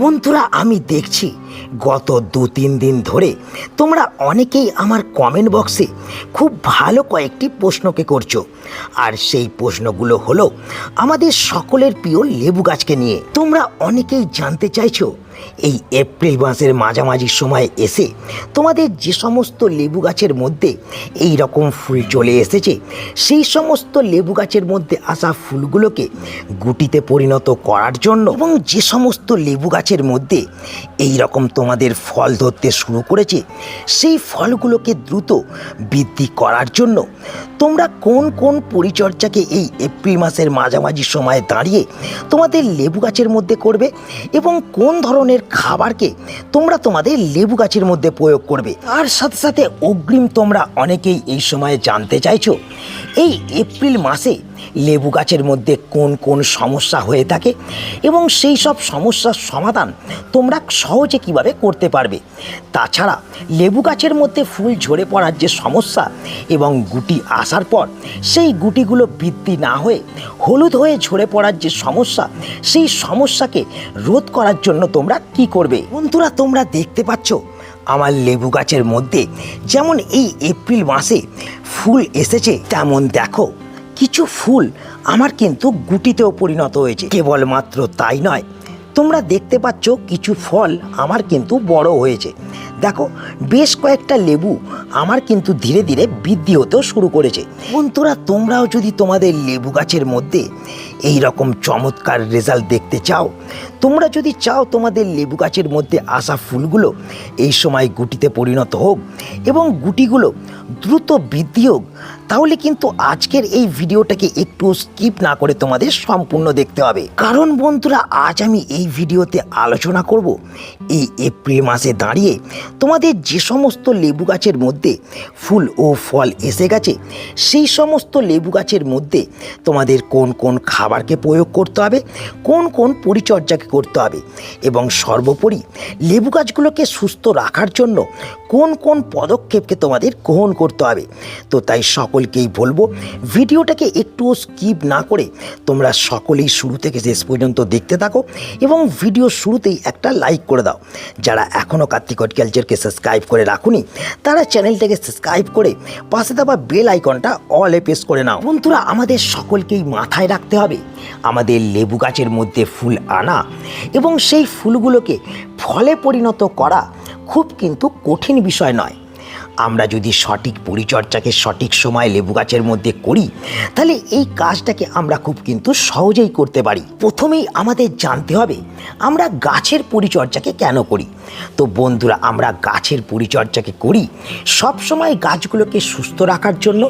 বন্ধুরা, আমি দেখছি গত 2-3 দিন ধরে তোমরা অনেকেই আমার কমেন্ট বক্সে খুব ভালো কয়েকটি প্রশ্নকে করছো। আর সেই প্রশ্নগুলো হলো আমাদের সকলের প্রিয় লেবু গাছকে নিয়ে। তোমরা অনেকেই জানতে চাইছো এই এপ্রিল মাসের মাঝামাঝি সময় এসে তোমাদের যে সমস্ত লেবু গাছের মধ্যে এই রকম ফুল চলে এসেছে, সেই সমস্ত লেবু গাছের মধ্যে আসা ফুলগুলোকে গুটিতে পরিণত করার জন্য এবং যে সমস্ত লেবু গাছের মধ্যে এই রকম তোমাদের ফল ধরতে শুরু করেছে, সেই ফলগুলোকে দ্রুত বৃদ্ধি করার জন্য তোমরা কোন কোন পরিচর্যাকে এই এপ্রিল মাসের মাঝামাঝি সময়ে দাঁড়িয়ে তোমাদের লেবু গাছের মধ্যে করবে এবং কোন ধরনের খাবারকে তোমরা তোমাদের লেবু গাছের মধ্যে প্রয়োগ করবে। তার সাথে সাথে অগ্রিম তোমরা অনেকেই এই সময়ে জানতে চাইছো এই এপ্রিল মাসে লেবু গাছের মধ্যে কোন কোন সমস্যা হয়ে থাকে এবং সেই সব সমস্যার সমাধান তোমরা সহজে কিভাবে করতে পারবে। তাছাড়া লেবু গাছের মধ্যে ফুল ঝরে পড়ার যে সমস্যা এবং গুটি আসার পর সেই গুটিগুলো বৃদ্ধি না হয়ে হলুদ হয়ে ঝরে পড়ার যে সমস্যা, সেই সমস্যাকে রোধ করার জন্য তোমরা কি করবে। বন্ধুরা, তোমরা দেখতে পাচ্ছ আমার লেবু গাছের মধ্যে যেমন এই এপ্রিল মাসে ফুল এসেছে, তেমন দেখো কিছু ফুল আমার কিন্তু গুটিতেও পরিণত হয়েছে। কেবলমাত্র তাই নয়, তোমরা দেখতে পাচ্ছ কিছু ফল আমার কিন্তু বড় হয়েছে। দেখো বেশ কয়েকটা লেবু আমার কিন্তু ধীরে ধীরে বৃদ্ধি হতেও শুরু করেছে। বন্ধুরা, তোমরাও যদি তোমাদের লেবু গাছের মধ্যে এই রকম চমৎকার রেজাল্ট দেখতে চাও, তোমরা যদি চাও তোমাদের লেবু গাছের মধ্যে আসা ফুলগুলো এই সময় গুটিতে পরিণত হোক এবং গুটিগুলো দ্রুত বৃদ্ধি হোক, তাহলে কিন্তু আজকের এই ভিডিওটাকে একটু স্কিপ না করে তোমাদের সম্পূর্ণ দেখতে হবে। কারণ বন্ধুরা, আজ আমি এই ভিডিওতে আলোচনা করব এই এপ্রিল মাসে দাঁড়িয়ে তোমাদের যে সমস্ত লেবু গাছের মধ্যে ফুল ও ফল এসে গেছে, সেই সমস্ত লেবু গাছের মধ্যে তোমাদের কোন কোন খাবারকে প্রয়োগ করতে হবে, কোন কোন পরিচর্যাকে করতে হবে এবং সর্বোপরি লেবু গাছগুলোকে সুস্থ রাখার জন্য কোন কোন পদক্ষেপকে তোমাদের গ্রহণ করতে হবে। তো তাই সকলকেই বলবো ভিডিওটাকে একটুও স্কিপ না করে তোমরা সকলেই শুরু থেকে শেষ পর্যন্ত দেখতে থাকো এবং ভিডিও শুরুতেই একটা লাইক করে দাও। যারা এখনও কার্তিক হর্টিকালচারকে সাবস্ক্রাইব করে রাখুনি, তারা চ্যানেলটাকে সাবস্ক্রাইব করে পাশে দেওয়া বেল আইকনটা অলে প্রেস করে নাও। বন্ধুরা, আমাদের সকলকেই মাথায় রাখতে হবে আমাদের লেবু গাছের মধ্যে ফুল আনা এবং সেই ফুলগুলোকে ফলে পরিণত করা খুব কিন্তু কঠিন বিষয় নয়। আমরা যদি সঠিক পরিচর্যাকে সঠিক সময় লেবু গাছের মধ্যে করি, তাহলে এই কাজটাকে আমরা খুব কিন্তু সহজেই করতে পারি। প্রথমেই আমাদের জানতে হবে আমরা গাছের পরিচর্যাকে কেন করি। তো বন্ধুরা, আমরা গাছের পরিচর্যাকে করি সব সময় গাছগুলোকে সুস্থ রাখার জন্য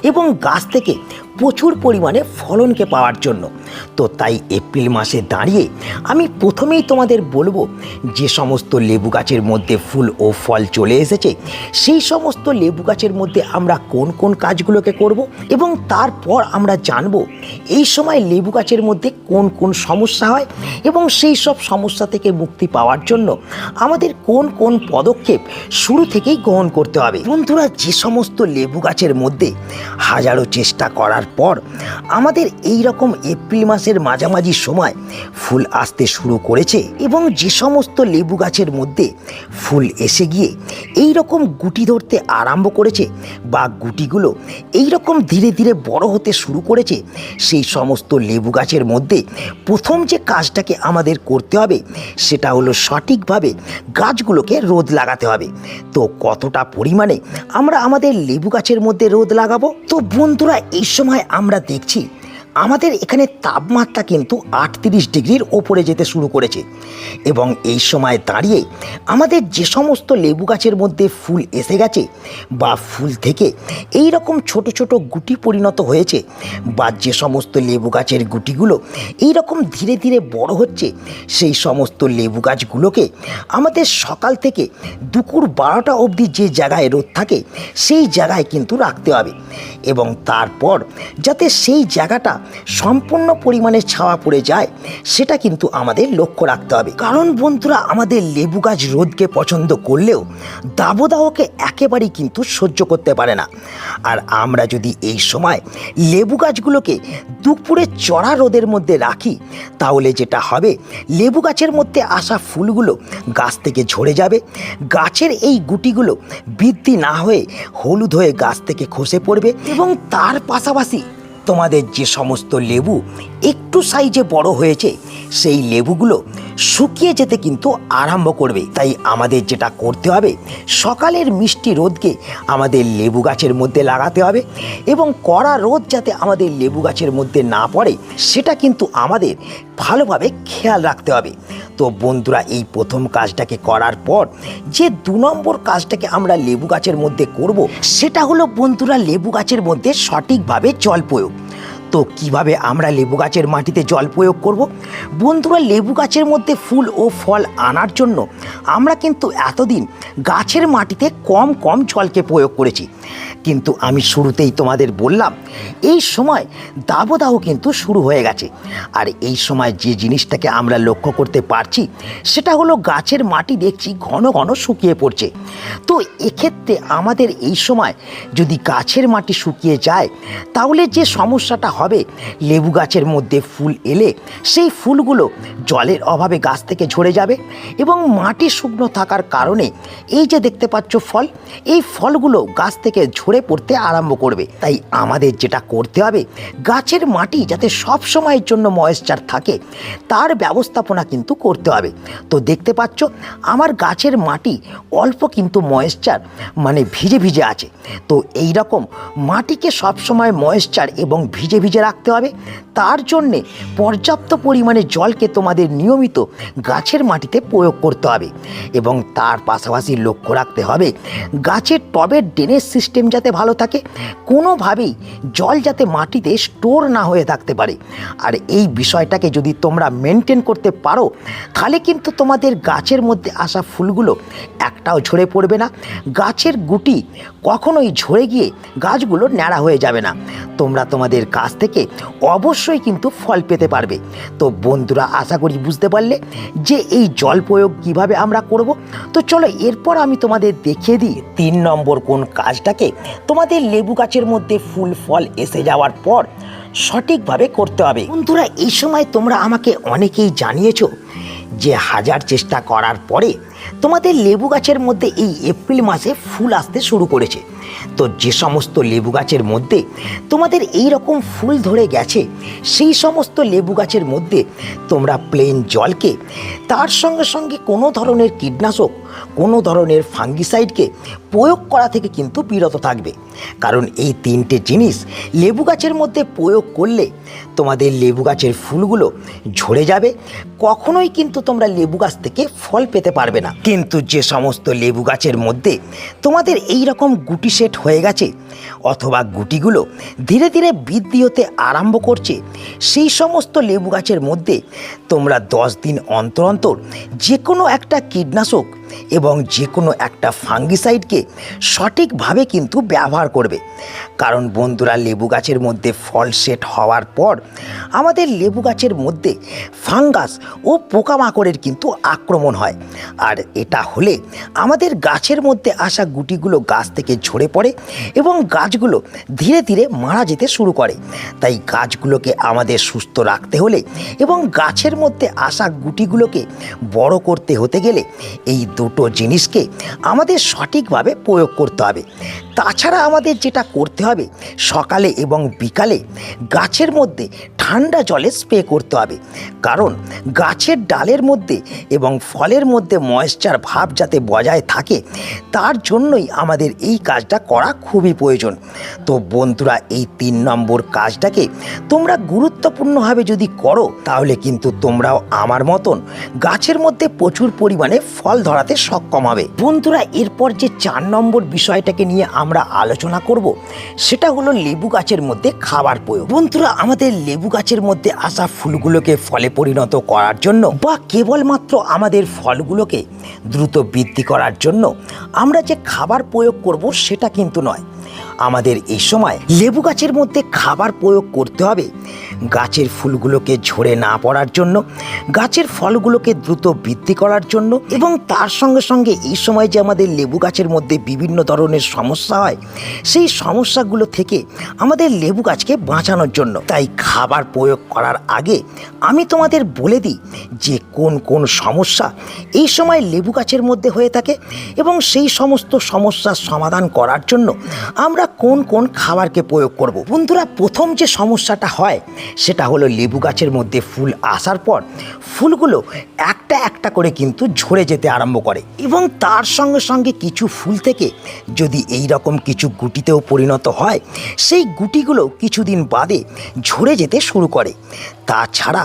এবং গাছ থেকে প্রচুর পরিমাণে ফলনকে পাওয়ার জন্য। তো তাই এপ্রিল মাসে দাঁড়িয়ে আমি প্রথমেই তোমাদের বলবো যে সমস্ত লেবু গাছের মধ্যে ফুল ও ফল চলে এসেছে, সেই সমস্ত লেবু গাছের মধ্যে আমরা কোন কোন কাজগুলোকে করব এবং তারপর আমরা জানব এই সময় লেবু গাছের মধ্যে কোন কোন সমস্যা হয় এবং সেই সব সমস্যা থেকে মুক্তি পাওয়ার জন্য আমাদের কোন কোন পদক্ষেপ শুরু থেকেই গ্রহণ করতে হবে। বন্ধুরা, যে সমস্ত লেবু গাছের মধ্যে হাজারো চেষ্টা করার পর আমাদের এই রকম এপ্রিল মাসের মাঝামাঝি সময় ফুল আসতে শুরু করেছে এবং যে সমস্ত লেবু গাছের মধ্যে ফুল এসে গিয়ে এই রকম গুটি ধরতে আরম্ভ করেছে বা গুটিগুলো এই রকম ধীরে ধীরে বড় হতে শুরু করেছে, সেই সমস্ত লেবু গাছের মধ্যে প্রথম যে কাজটাকে আমাদের করতে হবে সেটা হলো সঠিকভাবে গাছগুলোকে রোদ লাগাতে হবে। তো কতটা পরিমাণে আমরা আমাদের লেবু গাছের মধ্যে রোদ লাগাবো? তো বন্ধুরা, এই সময় আমরা দেখছি আমাদের এখানে তাপমাত্রা কিন্তু 38 ডিগ্রির ওপরে যেতে শুরু করেছে এবং এই সময় দাঁড়িয়ে আমাদের যে সমস্ত লেবু গাছের মধ্যে ফুল এসে গেছে বা ফুল থেকে এই রকম ছোট ছোট গুটি পরিণত হয়েছে বা যে সমস্ত লেবু গাছের গুটিগুলো এই রকম ধীরে ধীরে বড় হচ্ছে, সেই সমস্ত লেবু গাছগুলোকে আমাদের সকাল থেকে দুপুর 12টা অবধি যে জায়গায় রোদ থাকে সেই জায়গায় কিন্তু রাখতে হবে এবং তারপর যাতে সেই জায়গাটা সম্পূর্ণ পরিমাণে ছাওয়া পড়ে যায় সেটা কিন্তু আমাদের লক্ষ্য রাখতে হবে। কারণ বন্ধুরা, আমাদের লেবু গাছ রোদকে পছন্দ করলেও দাবদাহকে একেবারেই কিন্তু সহ্য করতে পারে না। আর আমরা যদি এই সময় লেবু গাছগুলোকে দুপুরে চড়া রোদের মধ্যে রাখি, তাহলে যেটা হবে, লেবু গাছের মধ্যে আসা ফুলগুলো গাছ থেকে ঝরে যাবে, গাছের এই গুটিগুলো বৃদ্ধি না হয়ে হলুদ হয়ে গাছ থেকে খসে পড়বে, এবং তার পাশাপাশি তোমাদের যে সমস্ত লেবু একটু সাইজে বড় হয়েছে সেই লেবুগুলো শুকিয়ে যেতে কিন্তু আরম্ভ করবে। তাই আমাদের যেটা করতে হবে, সকালের মিষ্টি রোদকে আমাদের লেবু গাছের মধ্যে লাগাতে হবে, এবং কড়া রোদ যাতে আমাদের লেবু গাছের মধ্যে না পড়ে সেটা কিন্তু আমাদের ভালোভাবে খেয়াল রাখতে হবে। তো বন্ধুরা, এই প্রথম কাজটাকে করার পর যে 2 নম্বর কাজটাকে আমরা লেবু গাছের মধ্যে করব, সেটা হলো বন্ধুরা লেবু গাছের মধ্যে সঠিকভাবে জল প্রয়োগ। তো কিভাবে আমরা লেবু গাছের মাটিতে জল প্রয়োগ করব? বন্ধুরা, লেবু গাছের মধ্যে ফুল ও ফল আনার জন্য আমরা কিন্তু এতদিন গাছের মাটিতে কম কম জলকে প্রয়োগ করেছি, কিন্তু আমি শুরুতেই তোমাদের বললাম এই সময় দাবদাহ কিন্তু শুরু হয়ে গেছে। আর এই সময় যে জিনিসটাকে আমরা লক্ষ্য করতে পারছি সেটা হলো গাছের মাটি দেখছি ঘন ঘন শুকিয়ে পড়ছে। তো এক্ষেত্রে আমাদের এই সময় যদি গাছের মাটি শুকিয়ে যায়, তাহলে যে সমস্যাটা হবে, লেবু গাছের মধ্যে ফুল এলে সেই ফুলগুলো জলের অভাবে গাছ থেকে ঝরে যাবে, এবং মাটি শুকনো থাকার কারণে এই যে দেখতে পাচ্ছ ফল, এই ফলগুলো গাছ থেকে ঝরে পড়তে আরম্ভ করবে। তাই আমাদের যেটা করতে হবে, গাছের মাটি যাতে সব সময়ের জন্য ময়েশ্চার থাকে তার ব্যবস্থাপনা কিন্তু করতে হবে। তো দেখতে পাচ্ছ আমার গাছের মাটি অল্প কিন্তু ময়েশ্চার মানে ভিজে ভিজে আছে। তো এই রকম মাটিকে সব সময় ময়েশ্চার এবং ভিজে ভিজে রাখতে হবে। তার জন্যে পর্যাপ্ত পরিমাণে জলকে তোমাদের নিয়মিত গাছের মাটিতে প্রয়োগ করতে হবে, এবং তার পাশাপাশি লক্ষ্য রাখতে হবে গাছের টবের ড্রেনেজ সিস্টেম যাতে ভালো থাকে, কোনোভাবেই জল যাতে মাটিতে স্টোর না হয়ে থাকতে পারে। আর এই বিষয়টাকে যদি তোমরা মেনটেন করতে পারো, তাহলে কিন্তু তোমাদের গাছের মধ্যে আসা ফুলগুলো একটাও ঝরে পড়বে না, গাছের গুটি কখনোই ঝরে গিয়ে গাছগুলো ন্যাড়া হয়ে যাবে না। তোমরা তোমাদের কাছ থেকে অবশ্যই কিন্তু ফল পেতে পারবে। তো বন্ধুরা, আশা করি বুঝতে পারলে যে এই জল প্রয়োগ কিভাবে আমরা করব। তো চলো এরপর আমি তোমাদের দেখিয়ে দিই 3 নম্বর কোন কাজটাকে তোমাদের লেবু গাছের মধ্যে ফুল ফল এসে যাওয়ার পর সঠিকভাবে করতে হবে। বন্ধুরা, এই সময় তোমরা আমাকে অনেকেই জানিয়েছো যে 1000 চেষ্টা করার পরে তোমাদের লেবু গাছের মধ্যে এই এপ্রিল মাসে ফুল আসতে শুরু করেছে। তো যে সমস্ত লেবু গাছের মধ্যে তোমাদের এই রকম ফুল ধরে গেছে, সেই সমস্ত লেবু গাছের মধ্যে তোমরা প্লেন জলকে তার সঙ্গে সঙ্গে কোনো ধরনের কীটনাশক, কোনো ধরনের ফাঙ্গিসাইডকে প্রয়োগ করা থেকে কিন্তু বিরত থাকবে। কারণ এই 3টে জিনিস লেবু গাছের মধ্যে প্রয়োগ করলে তোমাদের লেবু গাছের ফুলগুলো ঝরে যাবে, কখনোই কিন্তু তোমরা লেবু গাছ থেকে ফল পেতে পারবে না। কিন্তু যে সমস্ত লেবু গাছের মধ্যে তোমাদের এই রকম গুটি সেট হয়ে গেছে, অথবা গুটিগুলো ধীরে ধীরে বৃদ্ধি হতে আরম্ভ করছে, সেই সমস্ত লেবু গাছের মধ্যে তোমরা 10 দিন অন্তর অন্তর যে কোনো একটা কীটনাশক এবং যে কোনো একটা ফাঙ্গিসাইডকে সঠিকভাবে কিন্তু ব্যবহার করবে। কারণ বন্ধুরা, লেবু গাছের মধ্যে ফল সেট হওয়ার পর আমাদের লেবু গাছের মধ্যে ফাঙ্গাস ও পোকামাকড়ের কিন্তু আক্রমণ হয়, আর এটা হলে আমাদের গাছের মধ্যে আসা গুটিগুলো গাছ থেকে ঝরে পড়ে এবং গাছগুলো ধীরে ধীরে মারা যেতে শুরু করে। তাই গাছগুলোকে আমাদের সুস্থ রাখতে হলে এবং গাছের মধ্যে আসা গুটিগুলোকে বড় করতে হতে গেলে এই দুটো জিনিসকে আমাদের সঠিকভাবে প্রয়োগ করতে হবে। তাছাড়া আমাদের যেটা করতে হবে, সকালে এবং বিকালে গাছের মধ্যে ঠান্ডা জলে স্প্রে করতে হবে। কারণ গাছের ডালের মধ্যে এবং ফলের মধ্যে ময়েশ্চার ভাব যাতে বজায় থাকে, তার জন্যই আমাদের এই কাজটা করা খুবই প্রয়োজন। তো বন্ধুরা, এই 3 নম্বর কাজটাকে তোমরা গুরুত্বপূর্ণভাবে যদি করো, তাহলে কিন্তু তোমরাও আমার মতন গাছের মধ্যে প্রচুর পরিমাণে ফল ধরাতে সক্ষম হবে। বন্ধুরা, এরপর যে 4 নম্বর বিষয়টাকে নিয়ে আমরা আলোচনা করব, সেটা হলো লেবু গাছের মধ্যে খাবার প্রয়োগ। বন্ধুরা, আমাদের লেবু গাছের মধ্যে আসা ফুলগুলোকে ফলে পরিণত করার জন্য বা কেবলমাত্র আমাদের ফলগুলোকে দ্রুত বৃদ্ধি করার জন্য আমরা যে খাবার প্রয়োগ করব সেটা কিন্তু নয়। আমাদের এই সময় লেবু গাছের মধ্যে খাবার প্রয়োগ করতে হবে গাছের ফুলগুলোকে ঝরে না পড়ার জন্য, গাছের ফলগুলোকে দ্রুত বৃদ্ধি করার জন্য, এবং তার সঙ্গে সঙ্গে এই সময় যে আমাদের লেবু গাছের মধ্যে বিভিন্ন ধরনের সমস্যা হয় সেই সমস্যাগুলো থেকে আমাদের লেবু গাছকে বাঁচানোর জন্য। তাই খাবার প্রয়োগ করার আগে আমি তোমাদের বলে দিই যে কোন কোন সমস্যা এই সময় লেবু গাছের মধ্যে হয়ে থাকে এবং সেই সমস্ত সমস্যার সমাধান করার জন্য আমরা কোন কোন খাবারকে প্রয়োগ করব। বন্ধুরা, প্রথম যে সমস্যাটা হয় সেটা হলো লেবু গাছের মধ্যে ফুল আসার পর ফুলগুলো একটা একটা করে কিন্তু ঝরে যেতে আরম্ভ করে এবং তার সঙ্গে সঙ্গে কিছু ফুল থেকে যদি এই রকম কিছু গুটিতেও পরিণত হয় সেই গুটিগুলো কিছুদিন বাদে ঝরে যেতে শুরু করে। তাছাড়া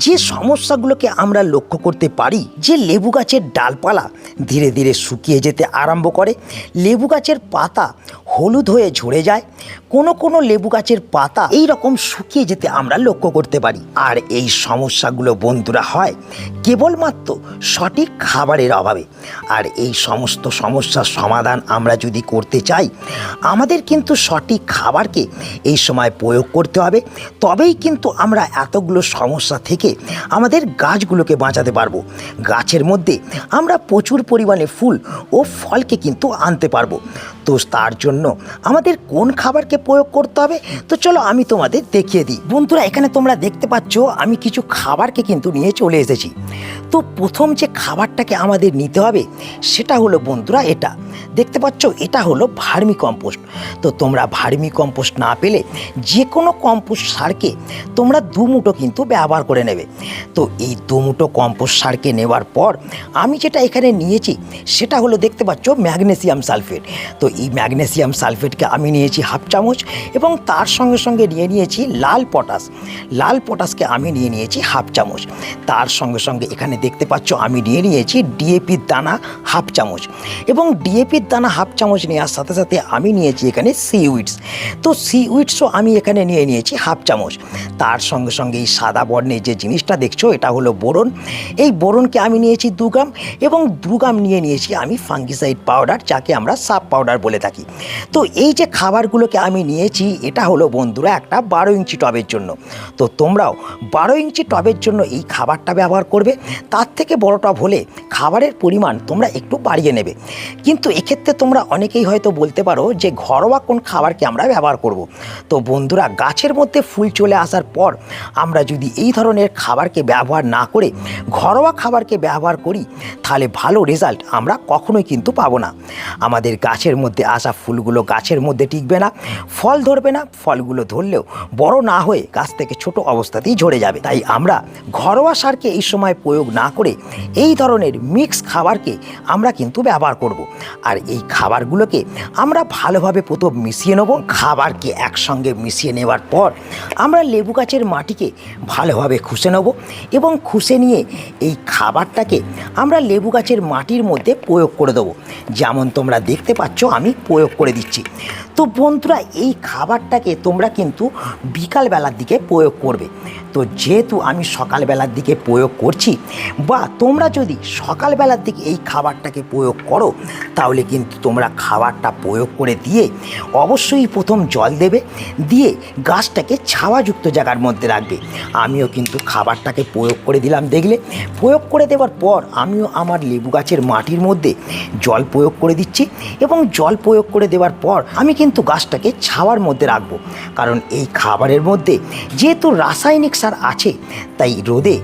যে সমস্যাগুলোকে আমরা লক্ষ্য করতে পারি যে লেবু গাছের ডালপালা ধীরে ধীরে শুকিয়ে যেতে আরম্ভ করে, লেবু গাছের পাতা হলুদ হয়ে ঝরে যায়, কোনো কোনো লেবু গাছের পাতা এই রকম শুকিয়ে যেতে আমরা লক্ষ্য করতে পারি। আর এই সমস্যাগুলো বন্ধুরা হয় কেবলমাত্র সঠিক খাবারের অভাবে। আর এই সমস্ত সমস্যার সমাধান আমরা যদি করতে চাই আমাদের কিন্তু সঠিক খাবারকে এই সময় প্রয়োগ করতে হবে, তবেই কিন্তু আমরা এতগুলো সমস্যা থেকে আমাদের গাছগুলোকে বাঁচাতে পারবো। গাছের মধ্যে আমরা প্রচুর পরিমাণে ফুল ও ফলকে কিন্তু আনতে পারবো। তো তার জন্য আমাদের কোন খাবারকে প্রয়োগ করতে হবে তো চলো আমি তোমাদের দেখিয়ে দিই। বন্ধুরা, এখানে তোমরা দেখতে পাচ্ছ আমি কিছু খাবারকে কিন্তু নিয়ে চলে এসেছি। তো প্রথম যে খাবারটাকে আমাদের নিতে হবে সেটা হলো বন্ধুরা এটা দেখতে পাচ্ছ, এটা হলো ভার্মি কম্পোস্ট। তো তোমরা ভার্মি কম্পোস্ট না পেলে যে কোনো কম্পোস্ট সারকে তোমরা 2 মুঠো কিন্তু ব্যবহার করে নেবে। তো এই 2 মুঠো কম্পোস্ট সারকে নেওয়ার পর আমি যেটা এখানে নিয়েছি সেটা হলো দেখতে পাচ্ছ ম্যাগনেসিয়াম সালফেট। তো এই ম্যাগনেসিয়াম সালফেটকে আমি নিয়েছি 1/2 চামচ এবং তার সঙ্গে সঙ্গে নিয়েছি লাল পটাশ। লাল পটাশকে আমি নিয়েছি 1/2 চামচ। তার সঙ্গে সঙ্গে এখানে দেখতে পাচ্ছ আমি নিয়েছি ডিএপির দানা 1/2 চামচ এবং ডিএপির দানা 1/2 চামচ নেওয়ার সাথে সাথে আমি নিয়েছি এখানে সিউইডস। তো সিউইডসও আমি এখানে নিয়েছি 1/2 চামচ। তার সঙ্গে সঙ্গে এই সাদা বর্ণের যে জিনিসটা দেখছো এটা হলো বোরন। এই বোরনকে আমি নিয়েছি 2 গ্রাম এবং 2 গ্রাম নিয়েছি আমি ফাঙ্গিসাইড পাউডার, যাকে আমরা সাব পাউডার বলে থাকি। তো এই যে খাবারগুলোকে আমি নিয়েছি এটা হলো বন্ধুরা একটা 12 ইঞ্চি টবের জন্য। তো তোমরাও 12 ইঞ্চি টবের জন্য এই খাবারটা ব্যবহার করবে। তার থেকে বড় টব হলে খাবারের পরিমাণ তোমরা একটু বাড়িয়ে নেবে। কিন্তু এক্ষেত্রে তোমরা অনেকেই হয়তো বলতে পারো যে ঘরোয়া কোন খাবারকে আমরা ব্যবহার করব। তো বন্ধুরা, গাছের মধ্যে ফুল চলে আসার পর আমরা যদি এই ধরনের খাবারকে ব্যবহার না করে ঘরোয়া খাবারকে ব্যবহার করি তাহলে ভালো রেজাল্ট আমরা কখনোই কিন্তু পাবো না। আমাদের গাছের মধ্যে আসা ফুলগুলো গাছের মধ্যে টিকবে না, ফল ধরবে না, ফলগুলো ধরলেও বড় না হয়ে গাছ থেকে ছোট অবস্থাতেই ঝরে যাবে। তাই আমরা ঘরোয়া সারকে এই সময় প্রয়োগ না করে এই ধরনের মিক্স খাবারকে আমরা কিন্তু ব্যবহার করব। আর এই খাবারগুলোকে আমরা ভালোভাবে প্রথম মিশিয়ে নেব। খাবারকে একসঙ্গে মিশিয়ে নেওয়ার পর আমরা লেবু গাছের মাটিকে ভালোভাবে খুশে নেব এবং খুশে নিয়ে এই খাবারটাকে আমরা লেবু গাছের মাটির মধ্যে প্রয়োগ করে দেবো। যেমন তোমরা দেখতে পাচ্ছ আমি প্রয়োগ করে দিচ্ছি। তো বন্ধুরা, এই খাবারটাকে তোমরা কিন্তু বিকালবেলার দিকে প্রয়োগ করবে। তো যেহেতু আমি সকালবেলার দিকে প্রয়োগ করছি বা তোমরা যদি সকালবেলার দিকে এই খাবারটাকে প্রয়োগ করো তাহলে কিন্তু তোমরা খাবারটা প্রয়োগ করে দিয়ে অবশ্যই প্রথম জল দেবে, দিয়ে গাছটাকে ছাওয়াযুক্ত জায়গার মধ্যে রাখবে। আমিও কিন্তু খাবারটাকে প্রয়োগ করে দিলাম। দেখলে, প্রয়োগ করে দেওয়ার পর আমিও আমার লেবু গাছের মাটির মধ্যে জল প্রয়োগ করে দিচ্ছি এবং জল প্রয়োগ করে দেওয়ার পর আমি কিন্তু গাছটাকে ছাওয়ার মধ্যে রাখবো। কারণ এই খাবারের মধ্যে যেহেতু রাসায়নিক সার আছে তাই রোদে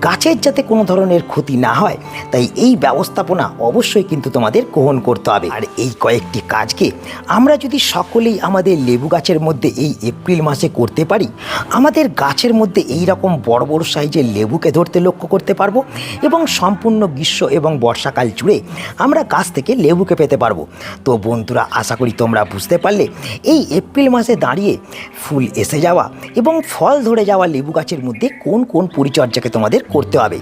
গাছের যাতে কোনো ধরনের ক্ষতি না হয় তাই এই ব্যবস্থাপনা অবশ্যই কিন্তু তোমাদের গ্রহণ করতে হবে। আর এই কয়েকটি কাজকে আমরা যদি সকলেই আমাদের লেবু গাছের মধ্যে এই এপ্রিল মাসে করতে পারি আমাদের গাছের মধ্যে এই রকম বড় বড় সাইজের লেবুকে ধরতে লক্ষ্য করতে পারবো এবং সম্পূর্ণ গ্রীষ্ম এবং বর্ষাকাল জুড়ে আমরা গাছ থেকে লেবুকে পেতে পারবো। তো বন্ধুরা, আশা করি তোমরা বুঝতে পারলে এই এপ্রিল মাসে দাঁড়িয়ে ফুল এসে যাওয়া এবং ফল ধরে যাওয়া লেবু গাছের মধ্যে কোন কোন পরিচর্যাকে তোমাদের করতে হবে।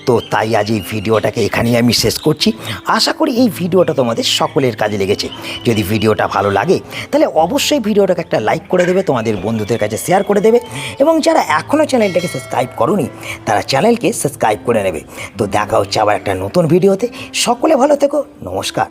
তো তাই আজ এই ভিডিওটাকে এখানেই আমি শেষ করছি। আশা করি এই ভিডিওটা তোমাদের সকলের কাজে লেগেছে। যদি ভিডিওটা ভালো লাগে তাহলে অবশ্যই ভিডিওটাকে একটা লাইক করে দেবে, তোমাদের বন্ধুদের কাছে শেয়ার করে দেবে এবং যারা এখনও চ্যানেলটাকে সাবস্ক্রাইব করোনি তারা চ্যানেলকে সাবস্ক্রাইব করে নেবে। তো দেখা হচ্ছে আবার একটা নতুন ভিডিওতে। সকলে ভালো থেকো। নমস্কার।